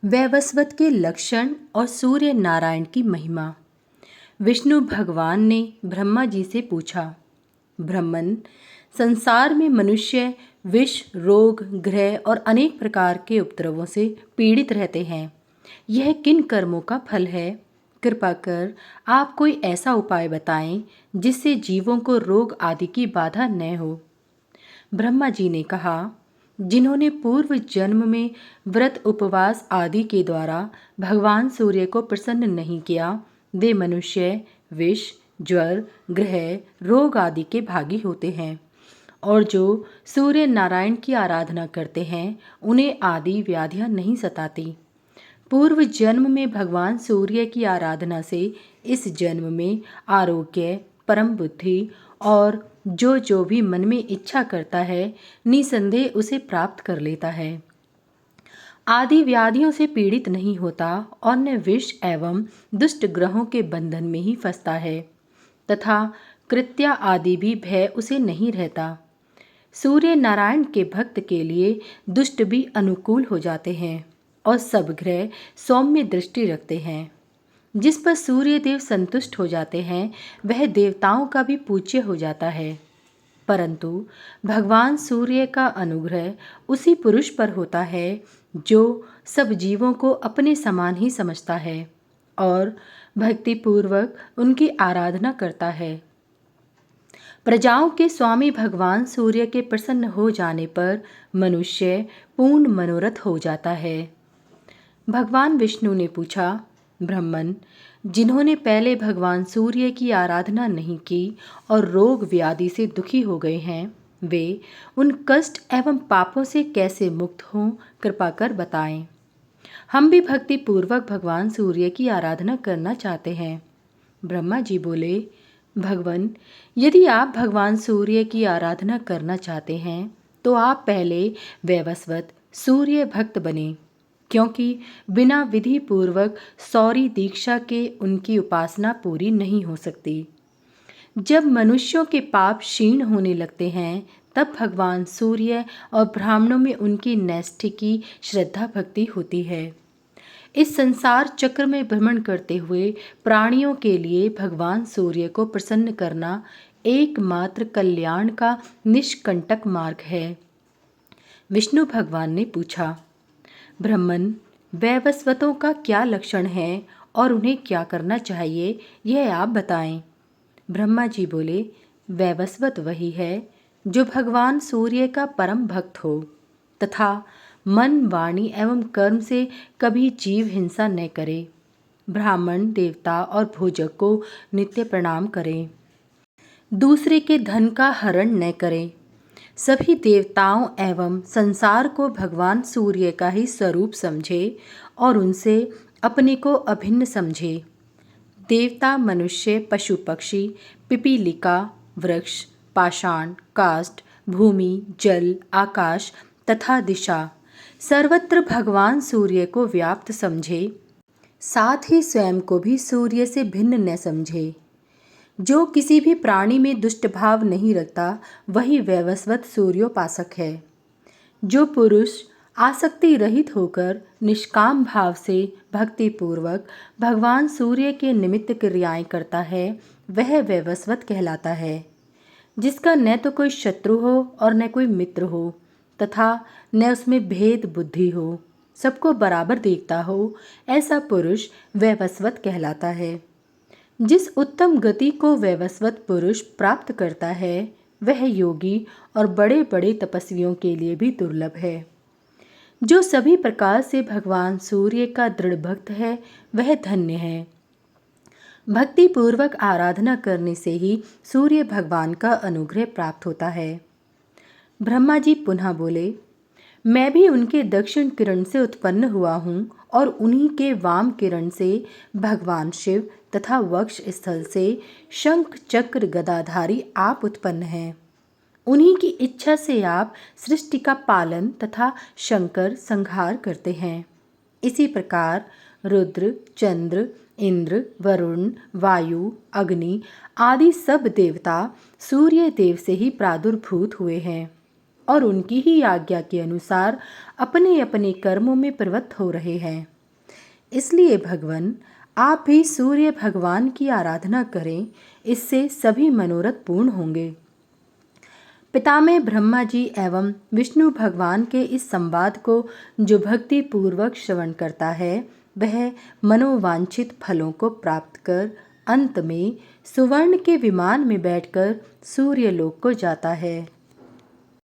वैवस्वत के लक्षण और सूर्य नारायण की महिमा। विष्णु भगवान ने ब्रह्मा जी से पूछा, ब्रह्मन, संसार में मनुष्य विष, रोग, ग्रह और अनेक प्रकार के उपद्रवों से पीड़ित रहते हैं। यह किन कर्मों का फल है? कृपा कर आप कोई ऐसा उपाय बताएं जिससे जीवों को रोग आदि की बाधा न हो। ब्रह्मा जी ने कहा, जिन्होंने पूर्व जन्म में व्रत, उपवास आदि के द्वारा भगवान सूर्य को प्रसन्न नहीं किया, वे मनुष्य विष, ज्वर, ग्रह, रोग आदि के भागी होते हैं। और जो सूर्य नारायण की आराधना करते हैं, उन्हें आदि व्याधियां नहीं सताती। पूर्व जन्म में भगवान सूर्य की आराधना से इस जन्म में आरोग्य, परम बुद्धि और जो भी मन में इच्छा करता है, निसंदेह उसे प्राप्त कर लेता है। आदि व्याधियों से पीड़ित नहीं होता और न विष एवं दुष्ट ग्रहों के बंधन में ही फंसता है, तथा कृत्या आदि भी भय उसे नहीं रहता। सूर्य नारायण के भक्त के लिए दुष्ट भी अनुकूल हो जाते हैं और सब ग्रह सौम्य दृष्टि रखते हैं। जिस पर सूर्य देव संतुष्ट हो जाते हैं, वह देवताओं का भी पूज्य हो जाता है। परंतु भगवान सूर्य का अनुग्रह उसी पुरुष पर होता है जो सब जीवों को अपने समान ही समझता है और भक्तिपूर्वक उनकी आराधना करता है। प्रजाओं के स्वामी भगवान सूर्य के प्रसन्न हो जाने पर मनुष्य पूर्ण मनोरथ हो जाता है। भगवान विष्णु ने पूछा, ब्रह्मन, जिन्होंने पहले भगवान सूर्य की आराधना नहीं की और रोग व्याधि से दुखी हो गए हैं, वे उन कष्ट एवं पापों से कैसे मुक्त हों, कृपा कर बताएं। हम भी भक्ति पूर्वक भगवान सूर्य की आराधना करना चाहते हैं। ब्रह्मा जी बोले, भगवान, यदि आप भगवान सूर्य की आराधना करना चाहते हैं तो आप पहले वैवस्वत सूर्य भक्त बने, क्योंकि बिना विधि पूर्वक सौरी दीक्षा के उनकी उपासना पूरी नहीं हो सकती। जब मनुष्यों के पाप क्षीण होने लगते हैं, तब भगवान सूर्य और ब्राह्मणों में उनकी नैष्ठिकी श्रद्धा भक्ति होती है। इस संसार चक्र में भ्रमण करते हुए प्राणियों के लिए भगवान सूर्य को प्रसन्न करना एकमात्र कल्याण का निष्कंटक मार्ग है। विष्णु भगवान ने पूछा, ब्रह्मन, वैवस्वतों का क्या लक्षण है और उन्हें क्या करना चाहिए, यह आप बताएं। ब्रह्मा जी बोले, वैवस्वत वही है जो भगवान सूर्य का परम भक्त हो तथा मन, वाणी एवं कर्म से कभी जीव हिंसा न करे, ब्राह्मण, देवता और भोजक को नित्य प्रणाम करे, दूसरे के धन का हरण न करे, सभी देवताओं एवं संसार को भगवान सूर्य का ही स्वरूप समझे और उनसे अपने को अभिन्न समझे। देवता, मनुष्य, पशु पक्षी, पिपीलिका, वृक्ष, पाषाण, काष्ठ, भूमि, जल, आकाश तथा दिशा सर्वत्र भगवान सूर्य को व्याप्त समझे, साथ ही स्वयं को भी सूर्य से भिन्न न समझे। जो किसी भी प्राणी में दुष्ट भाव नहीं रखता, वही वैवस्वत सूर्योपासक है। जो पुरुष आसक्ति रहित होकर निष्काम भाव से भक्ति पूर्वक भगवान सूर्य के निमित्त क्रियाएं करता है, वह वैवस्वत कहलाता है। जिसका न तो कोई शत्रु हो और न कोई मित्र हो तथा न उसमें भेद बुद्धि हो, सबको बराबर देखता हो, ऐसा पुरुष वैवस्वत कहलाता है। जिस उत्तम गति को वैवस्वत पुरुष प्राप्त करता है, वह योगी और बड़े बड़े तपस्वियों के लिए भी दुर्लभ है। जो सभी प्रकार से भगवान सूर्य का दृढ़ भक्त है, वह धन्य है। भक्ति पूर्वक आराधना करने से ही सूर्य भगवान का अनुग्रह प्राप्त होता है। ब्रह्मा जी पुनः बोले, मैं भी उनके दक्षिण किरण से उत्पन्न हुआ हूँ और उन्हीं के वाम किरण से भगवान शिव तथा वक्ष स्थल से शंख चक्र गदाधारी आप उत्पन्न हैं। उन्हीं की इच्छा से आप सृष्टि का पालन तथा शंकर संहार करते हैं। इसी प्रकार रुद्र, चंद्र, इंद्र, वरुण, वायु, अग्नि आदि सब देवता सूर्य देव से ही प्रादुर्भूत हुए हैं और उनकी ही आज्ञा के अनुसार अपने अपने कर्मों में प्रवृत्त हो रहे हैं। इसलिए भगवान आप भी सूर्य भगवान की आराधना करें, इससे सभी मनोरथ पूर्ण होंगे। पितामह ब्रह्मा जी एवं विष्णु भगवान के इस संवाद को जो भक्ति पूर्वक श्रवण करता है वह मनोवांछित फलों को प्राप्त कर अंत में सुवर्ण के विमान में बैठकर सूर्यलोक को जाता है।